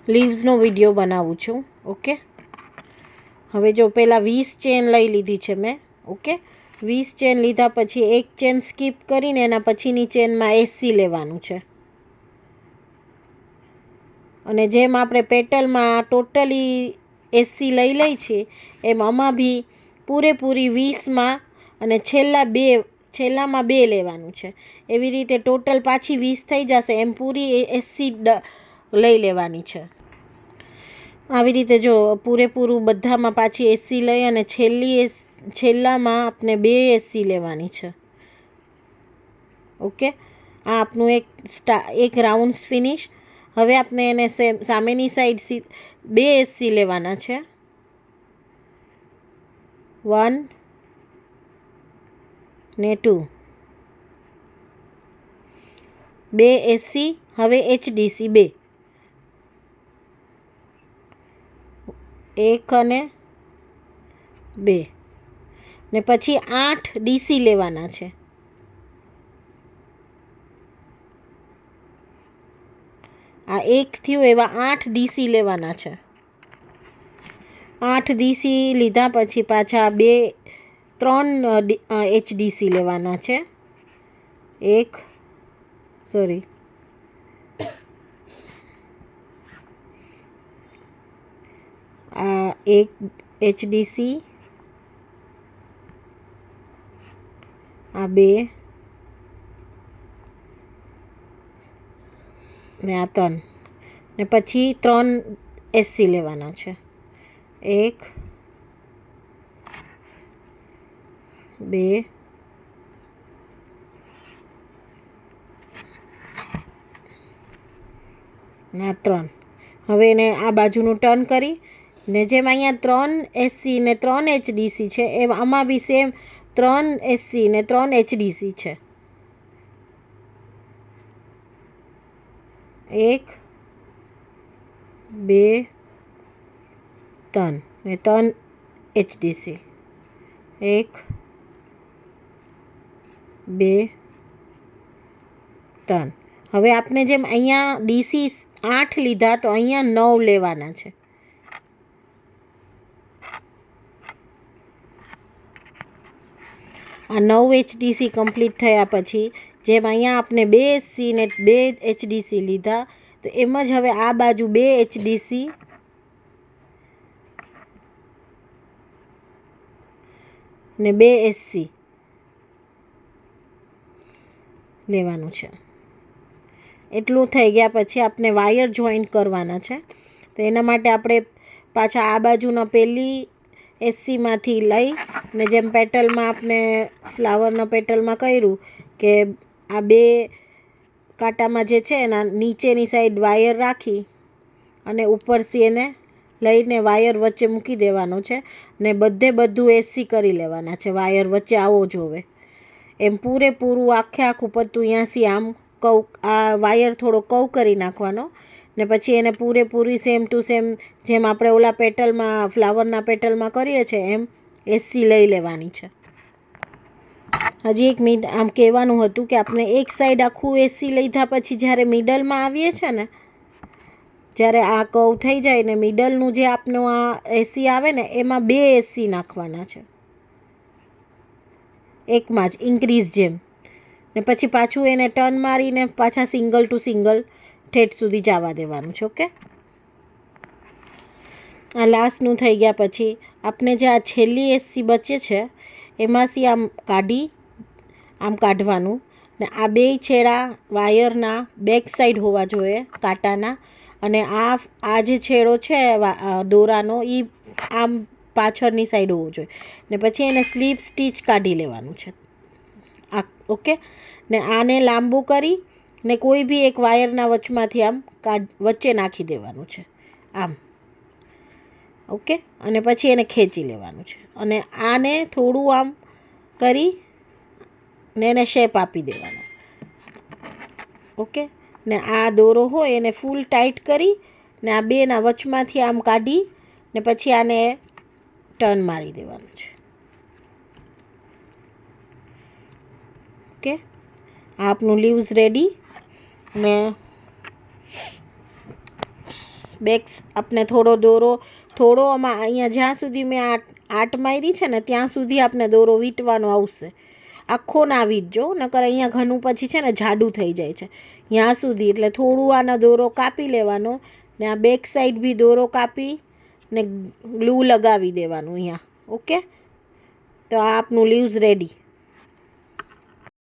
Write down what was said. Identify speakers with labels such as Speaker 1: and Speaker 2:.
Speaker 1: લીવ્સનો video બનાવું છું. Okay, હવે જો પહેલાં 20 ચેન લઈ લીધી છે મેં. ઓકે, 20 ચેન લીધા પછી એક ચેન સ્કીપ કરીને એના પછીની ચેનમાં 80 લેવાનું છે. અને જેમ આપણે પેટલમાં ટોટલી 80 લઈ છીએ એમ આમાં બી પૂરેપૂરી 20માં અને છેલ્લામાં 2 લેવાનું છે. એવી રીતે ટોટલ પાછી 20 થઈ જશે એમ પૂરી 80 લઈ લેવાની છે. આવી રીતે જો પૂરેપૂરું બધામાં પાછી 80 લઈ અને છેલ્લામાં આપણે 2 80 લેવાની છે. ઓકે, આ આપણું એક રાઉન્ડ ફિનિશ. હવે આપણે એને સામેની સાઈડ 2 80 લેવાના છે. 1 ને 2, 2 80. હવે HDC 2, 1 અને 2 ને પછી 8 DC લેવાના છે. આ 1 થયું એવા 8 DC લેવાના છે. 8 DC લીધા પછી પાછા 3 HDC લેવાના છે. આ 1 HDC, આ 2 ને આ 3 ને પછી 3 80 લેવાના છે. 1 2 ને 3. હવે એને આ બાજુનું ટર્ન કરી ને જેમ અહીંયા 3 SC ને 3 HDC છે એમ આમાં બી સેમ 3 SC ને 3 HDC છે. 1 2 3 ને 3 HDC. 1 2 3. હવે આપણે જેમ અહીંયા DC 8 લીધા તો અહીંયા 9 લેવાના છે. આ 9 HDC કમ્પ્લીટ થયા પછી જેમ અહીંયા આપણે 2 SC ને 2 HDC લીધા તો એમ જ હવે આ બાજુ 2 HDC ને 2 SC લેવાનું છે. એટલું થઈ ગયા પછી આપણે વાયર જોઈન્ટ કરવાના છે. તો એના માટે આપણે પાછા આ બાજુના પહેલી SCમાંથી લઈ ને જેમ પેટલમાં આપણે ફ્લાવરના પેટલમાં કર્યું કે આ 2 કાંટામાં જે છે એના નીચેની સાઈડ વાયર રાખી અને ઉપરથી એને લઈને વાયર વચ્ચે મૂકી દેવાનો છે ને બધું SC કરી લેવાના છે. વાયર વચ્ચે આવો જોવે એમ પૂરેપૂરું આખું પત્તું અહીંયાથી આમ આ વાયર થોડો કવ કરી નાખવાનો ને પછી એને પૂરેપૂરી સેમ ટુ સેમ જેમ આપણે ઓલા પેટલમાં ફ્લાવરના પેટલમાં કરીએ છીએ એમ SC લઈ લેવાની છે. હજી એક મિનિટ આમ કહેવાનું હતું કે આપણે એક સાઈડ આખું SC લીધા પછી જ્યારે મિડલમાં આવીએ છીએ ને જ્યારે આ કવ થઈ જાય ને મિડલનું જે આપનું આ SC આવે ને એમાં 2 SC નાખવાના છે એકમાં જ ઇન્ક્રીઝ જેમ ને પછી પાછું એને ટર્ન મારીને પાછા સિંગલ ટુ સિંગલ ઠેઠ સુધી જવા દેવાનું છે. ઓકે, આ લાસ્ટનું થઈ ગયા પછી આપણે જે આ છેલ્લી SC બચે છે એમાંથી આમ કાઢવાનું ને આ 2 છેડા વાયરના બેક સાઈડ હોવા જોઈએ કાંટાના અને આ જે છેડો છે દોરાનો એ આમ પાછળની સાઈડ હોવો જોઈએ ને પછી એને સ્લીપ સ્ટીચ કાઢી લેવાનું છે. ઓકે, ને આને લાંબુ કરી ને કોઈ બી એક વાયરના વચમાંથી આમ વચ્ચે નાખી દેવાનું છે આમ. ઓકે, અને પછી એને ખેંચી લેવાનું છે અને આને થોડું આમ કરી ને એને શેપ આપી દેવાનો. ઓકે, ને આ દોરો હોય એને ફૂલ ટાઈટ કરી ને આ બેના વચમાંથી આમ કાઢી ને પછી આને ટર્ન મારી દેવાનું છે. ઓકે, આપનું લીવ્સ રેડી ને બેક આપણે થોડો દોરો આમાં અહીંયા જ્યાં સુધી મેં આટ મારી છે ને ત્યાં સુધી આપણે દોરો વીંટવાનો આવશે, આખો ના વીંટજો, નકર અહીંયા ઘણું પછી છે ને જાડું થઈ જાય છે ત્યાં સુધી. એટલે થોડું આનો દોરો કાપી લેવાનો ને આ બેક સાઈડ બી દોરો કાપી ને ગ્લુ લગાવી દેવાનું અહીંયા. ઓકે, તો આ આપનું લીવ્સ રેડી.